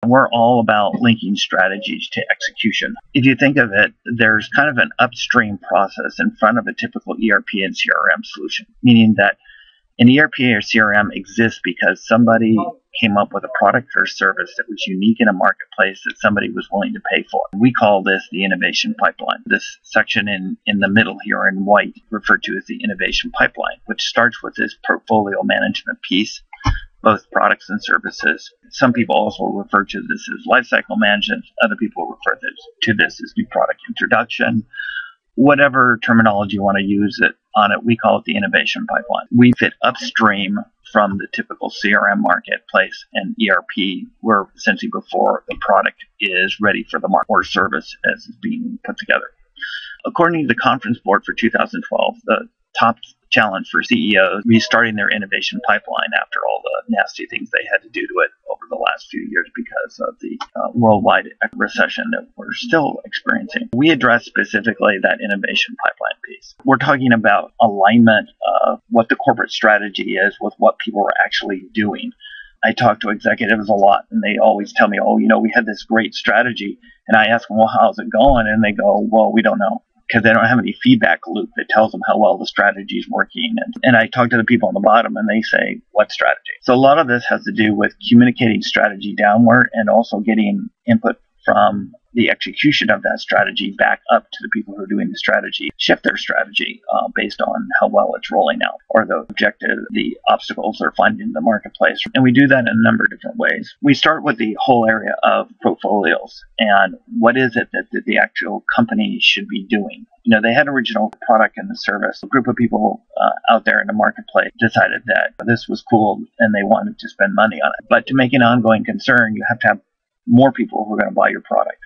We're all about linking strategies to execution. If you think of it, there's kind of an upstream process in front of a typical ERP and CRM solution, meaning that an ERP or CRM exists because somebody came up with a product or service that was unique in a marketplace that somebody was willing to pay for. We call this the innovation pipeline. This section in the middle here in white referred to as the innovation pipeline, which starts with this portfolio management piece, both products and services. Some people also refer to this as lifecycle management. Other people refer to this as new product introduction. Whatever terminology you want to use on it, we call it the innovation pipeline. We fit upstream from the typical CRM marketplace and ERP. We're essentially before the product is ready for the market or service as it's being put together. According to the Conference Board for 2012, the top challenge for CEOs restarting their innovation pipeline after all the nasty things they had to do to it over the last few years because of the worldwide recession that we're still experiencing. We address specifically that innovation pipeline piece. We're talking about alignment of what the corporate strategy is with what people are actually doing. I talk to executives a lot, and they always tell me, we had this great strategy. And I ask them, well, how's it going? And they go, well, we don't know, because they don't have any feedback loop that tells them how well the strategy is working. And I talk to the people on the bottom, and they say, what strategy? So a lot of this has to do with communicating strategy downward and also getting input from the execution of that strategy back up to the people who are doing the strategy, shift their strategy based on how well it's rolling out or the objective, the obstacles they're finding in the marketplace. And we do that in a number of different ways. We start with the whole area of portfolios and what is it that the actual company should be doing. They had an original product and the service. A group of people out there in the marketplace decided that this was cool and they wanted to spend money on it. But to make an ongoing concern, you have to have more people who are going to buy your product.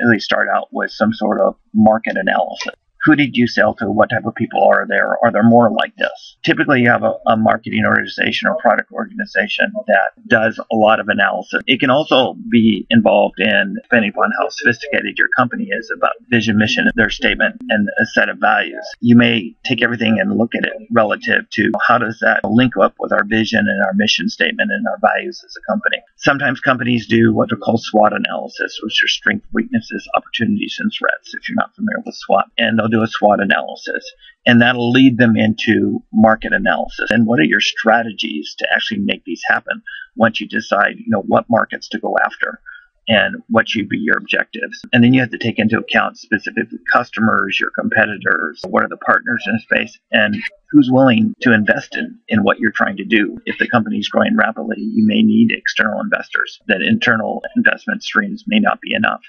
They start out with some sort of market analysis. Who did you sell to? What type of people are there? Are there more like this? Typically, you have a marketing organization or product organization that does a lot of analysis. It can also be involved in, depending upon how sophisticated your company is, about vision, mission, their statement, and a set of values. You may take everything and look at it relative to how does that link up with our vision and our mission statement and our values as a company. Sometimes companies do what are called SWOT analysis, which are strengths, weaknesses, opportunities, and threats, if you're not familiar with SWOT. And they'll do a SWOT analysis, and that'll lead them into market analysis. And what are your strategies to actually make these happen once you decide, what markets to go after and what should be your objectives? And then you have to take into account specifically customers, your competitors, what are the partners in the space, and who's willing to invest in what you're trying to do. If the company's growing rapidly, you may need external investors. That internal investment streams may not be enough.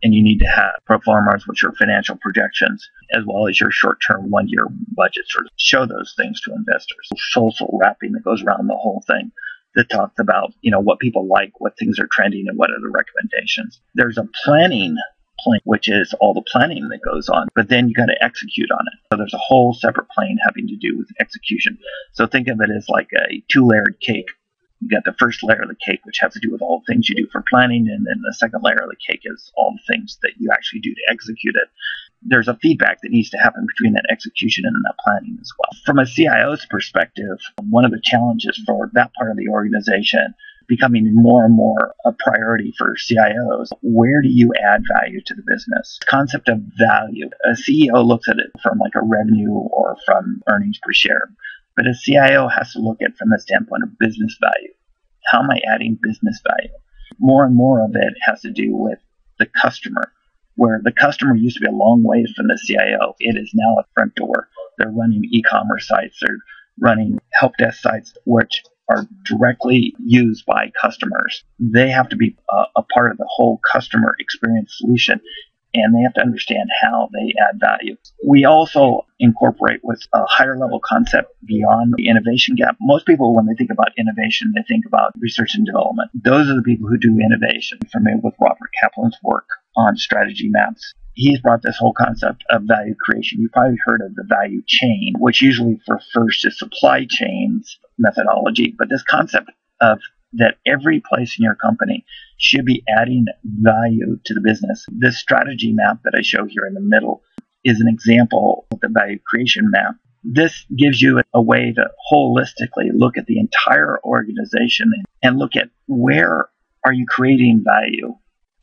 And you need to have pro formas, which are financial projections, as well as your short-term one-year budget, sort of show those things to investors. Social wrapping that goes around the whole thing that talks about, what people like, what things are trending, and what are the recommendations. There's a planning plane, which is all the planning that goes on, but then you got to execute on it. So there's a whole separate plane having to do with execution. So think of it as like a two-layered cake. You got the first layer of the cake, which has to do with all the things you do for planning, and then the second layer of the cake is all the things that you actually do to execute it. There's a feedback that needs to happen between that execution and that planning as well. From a CIO's perspective, one of the challenges for that part of the organization becoming more and more a priority for CIOs. Where do you add value to the business? The concept of value. A CEO looks at it from like a revenue or from earnings per share. But a CIO has to look at it from the standpoint of business value. How am I adding business value? More and more of it has to do with the customer, where the customer used to be a long way from the CIO. It is now at front door. They're running e-commerce sites. They're running help desk sites, which are directly used by customers. They have to be a part of the whole customer experience solution, and they have to understand how they add value. We also incorporate with a higher level concept beyond the innovation gap. Most people, when they think about innovation, they think about research and development. Those are the people who do innovation. I'm familiar with Robert Kaplan's work on strategy maps. He's brought this whole concept of value creation. You've probably heard of the value chain, which usually refers to supply chains methodology, but this concept of that every place in your company should be adding value to the business. This strategy map that I show here in the middle is an example of the value creation map. This gives you a way to holistically look at the entire organization and look at where are you creating value?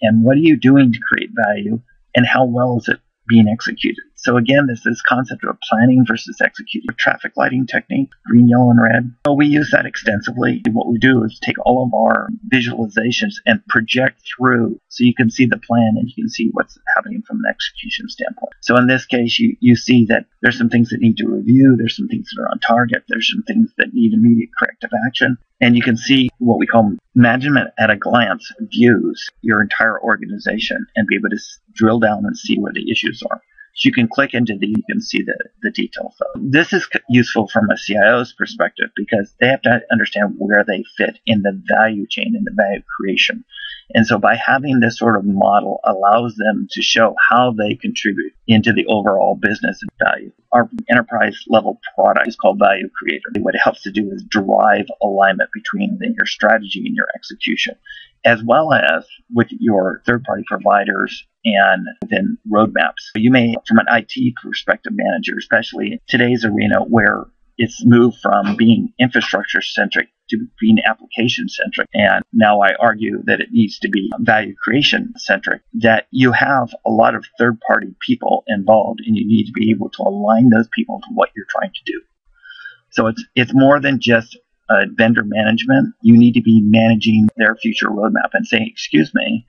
And what are you doing to create value? And how well is it being executed? So again, this concept of planning versus executing. Traffic lighting technique, green, yellow, and red. So we use that extensively. What we do is take all of our visualizations and project through so you can see the plan and you can see what's happening from an execution standpoint. So in this case, you see that there's some things that need to review, there's some things that are on target, there's some things that need immediate corrective action. And you can see what we call management at a glance views your entire organization and be able to drill down and see where the issues are. So you can click into you can see the details. So this is useful from a CIO's perspective because they have to understand where they fit in the value chain, in the value creation. And so by having this sort of model allows them to show how they contribute into the overall business and value. Our enterprise level product is called Value Creator. What it helps to do is drive alignment between your strategy and your execution, as well as with your third-party providers and within roadmaps. You may, from an IT perspective manager, especially in today's arena where it's moved from being infrastructure-centric to being application-centric. And now I argue that it needs to be value creation-centric, that you have a lot of third-party people involved, and you need to be able to align those people to what you're trying to do. So it's more than just vendor management. You need to be managing their future roadmap and saying, excuse me,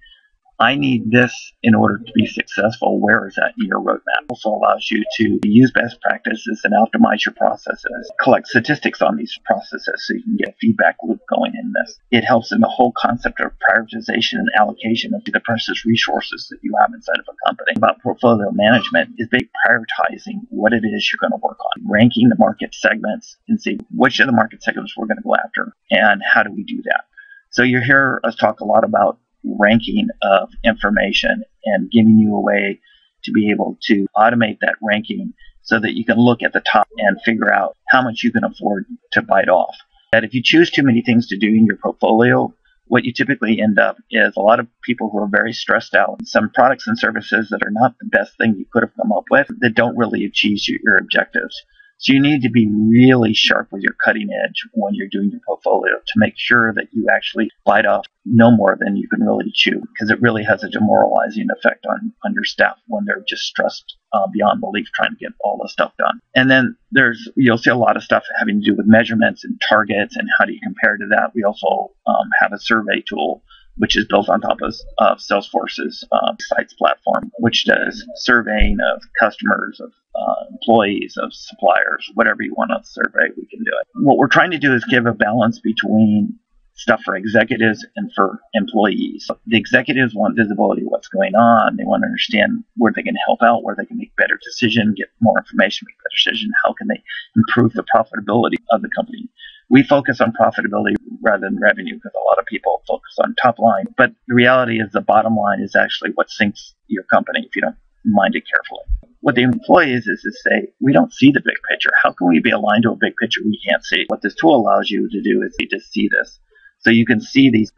I need this in order to be successful. Where is that in your roadmap? It also allows you to use best practices and optimize your processes, collect statistics on these processes so you can get a feedback loop going in this. It helps in the whole concept of prioritization and allocation of the precious resources that you have inside of a company. About portfolio management is basically prioritizing what it is you're going to work on, ranking the market segments and see which of the market segments we're going to go after and how do we do that. So you hear us talk a lot about ranking of information and giving you a way to be able to automate that ranking so that you can look at the top and figure out how much you can afford to bite off. That if you choose too many things to do in your portfolio, what you typically end up is a lot of people who are very stressed out, some products and services that are not the best thing you could have come up with that don't really achieve your objectives. So you need to be really sharp with your cutting edge when you're doing your portfolio to make sure that you actually bite off no more than you can really chew, because it really has a demoralizing effect on your staff when they're just stressed beyond belief trying to get all this stuff done. And then you'll see a lot of stuff having to do with measurements and targets and how do you compare to that. We also have a survey tool which is built on top of Salesforce's Sites platform, which does surveying of customers, of employees, of suppliers, whatever you want to survey, we can do it. What we're trying to do is give a balance between stuff for executives and for employees. The executives want visibility of what's going on. They want to understand where they can help out, where they can make better decisions, get more information, make better decisions. How can they improve the profitability of the company? We focus on profitability rather than revenue because a lot of people focus on top line. But the reality is the bottom line is actually what sinks your company if you don't mind it carefully. What the employee is to say, we don't see the big picture. How can we be aligned to a big picture we can't see? What this tool allows you to do is to see this. So you can see the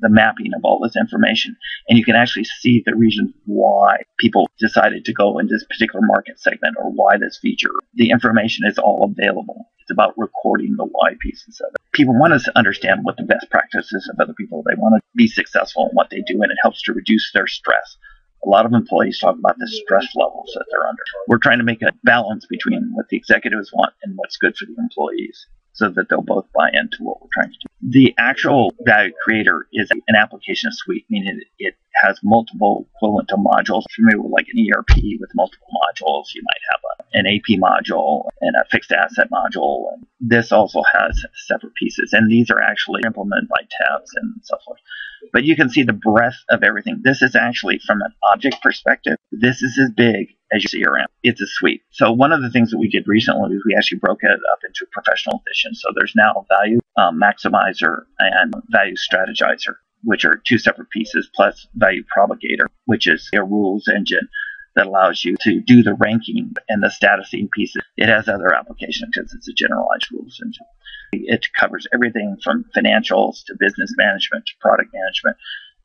mapping of all this information, and you can actually see the reasons why people decided to go in this particular market segment or why this feature. The information is all available. It's about recording the why pieces of it. People want us to understand what the best practices of other people. They want to be successful in what they do, and it helps to reduce their stress. A lot of employees talk about the stress levels that they're under. We're trying to make a balance between what the executives want and what's good for the employees, so that they'll both buy into what we're trying to do. The actual Value Creator is an application suite, meaning it has multiple equivalent to modules. If you're familiar with like an ERP with multiple modules, you might have an AP module and a fixed asset module. And this also has separate pieces, and these are actually implemented by tabs and so forth. But you can see the breadth of everything. This is actually, from an object perspective, this is as big as your CRM. It's a suite. So one of the things that we did recently is we actually broke it up into professional edition. So there's now Value Maximizer and Value Strategizer, which are two separate pieces, plus Value Propagator, which is a rules engine that allows you to do the ranking and the statusing pieces. It has other applications because it's a generalized rules engine. It covers everything from financials to business management to product management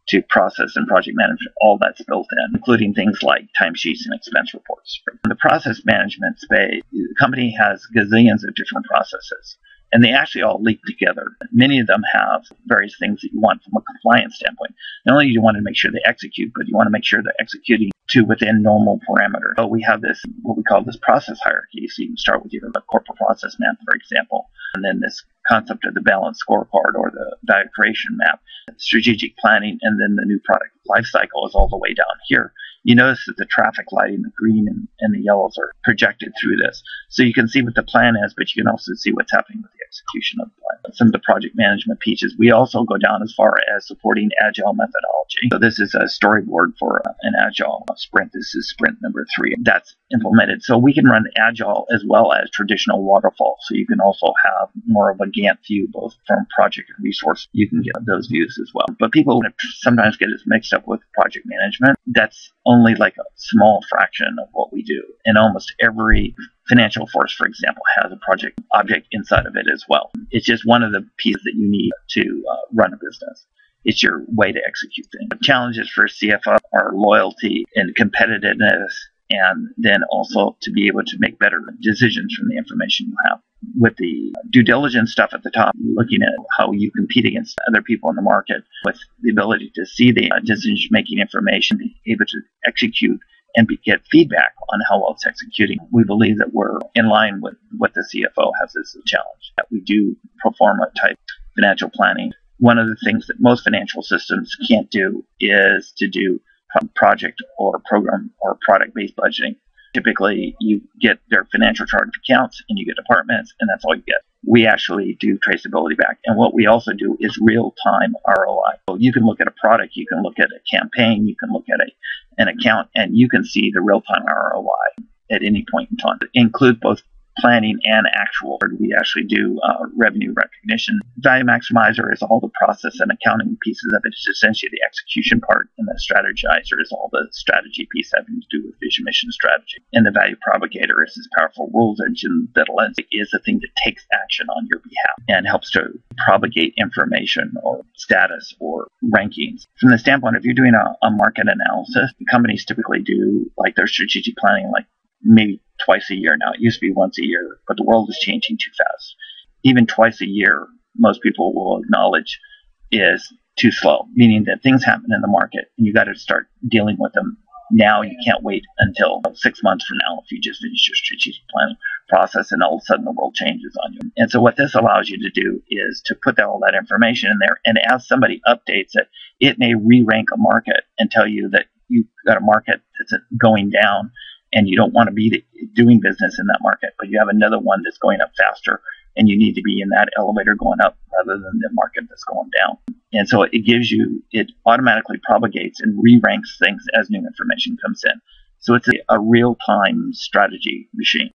to process and project management. All that's built in, including things like timesheets and expense reports. In the process management space, the company has gazillions of different processes. And they actually all link together. Many of them have various things that you want from a compliance standpoint. Not only do you want to make sure they execute, but you want to make sure they're executing to within normal parameters. So we have this, what we call this process hierarchy. So you can start with either the corporate process map, for example, and then this concept of the balanced scorecard or the value creation map, strategic planning, and then the new product life cycle is all the way down here. You notice that the traffic lighting, the green and the yellows are projected through this. So you can see what the plan is, but you can also see what's happening with the execution of the plan. Some of the project management pieces, we also go down as far as supporting agile methodology. So this is a storyboard for an agile sprint. This is sprint number 3. That's implemented. So we can run agile as well as traditional waterfall. So you can also have more of a Gantt view, both from project and resource. You can get those views as well. But people sometimes get it mixed up with project management. That's only like a small fraction of what we do. And almost every financial force, for example, has a project object inside of it as well. It's just one of the pieces that you need to run a business. It's your way to execute things. The challenges for CFO are loyalty and competitiveness, and then also to be able to make better decisions from the information you have. With the due diligence stuff at the top, looking at how you compete against other people in the market, with the ability to see the decision-making information, be able to execute and get feedback on how well it's executing. We believe that we're in line with what the CFO has as a challenge, that we do pro forma type financial planning. One of the things that most financial systems can't do is to do project or program or product-based budgeting. Typically, you get their financial chart of accounts and you get departments, and that's all you get. We actually do traceability back. And what we also do is real-time ROI. So you can look at a product, you can look at a campaign, you can look at an account, and you can see the real-time ROI at any point in time. It includes both planning and actual. We actually do revenue recognition. Value Maximizer is all the process and accounting pieces of it. It's essentially the execution part, and the Strategizer is all the strategy piece having to do with vision, mission, strategy. And the Value Propagator is this powerful rules engine that is the thing that takes action on your behalf and helps to propagate information or status or rankings. From the standpoint, if you're doing a market analysis, companies typically do like their strategic planning like maybe twice a year now. It used to be once a year, but the world is changing too fast. Even twice a year, most people will acknowledge is too slow, meaning that things happen in the market and you got to start dealing with them now. You can't wait until 6 months from now if you just finish your strategic planning process and all of a sudden the world changes on you. And so what this allows you to do is to put all that information in there, and as somebody updates it, it may re-rank a market and tell you that you've got a market that's going down and you don't want to be doing business in that market, but you have another one that's going up faster, and you need to be in that elevator going up rather than the market that's going down. And so it automatically propagates and re-ranks things as new information comes in. So it's a real-time strategy machine.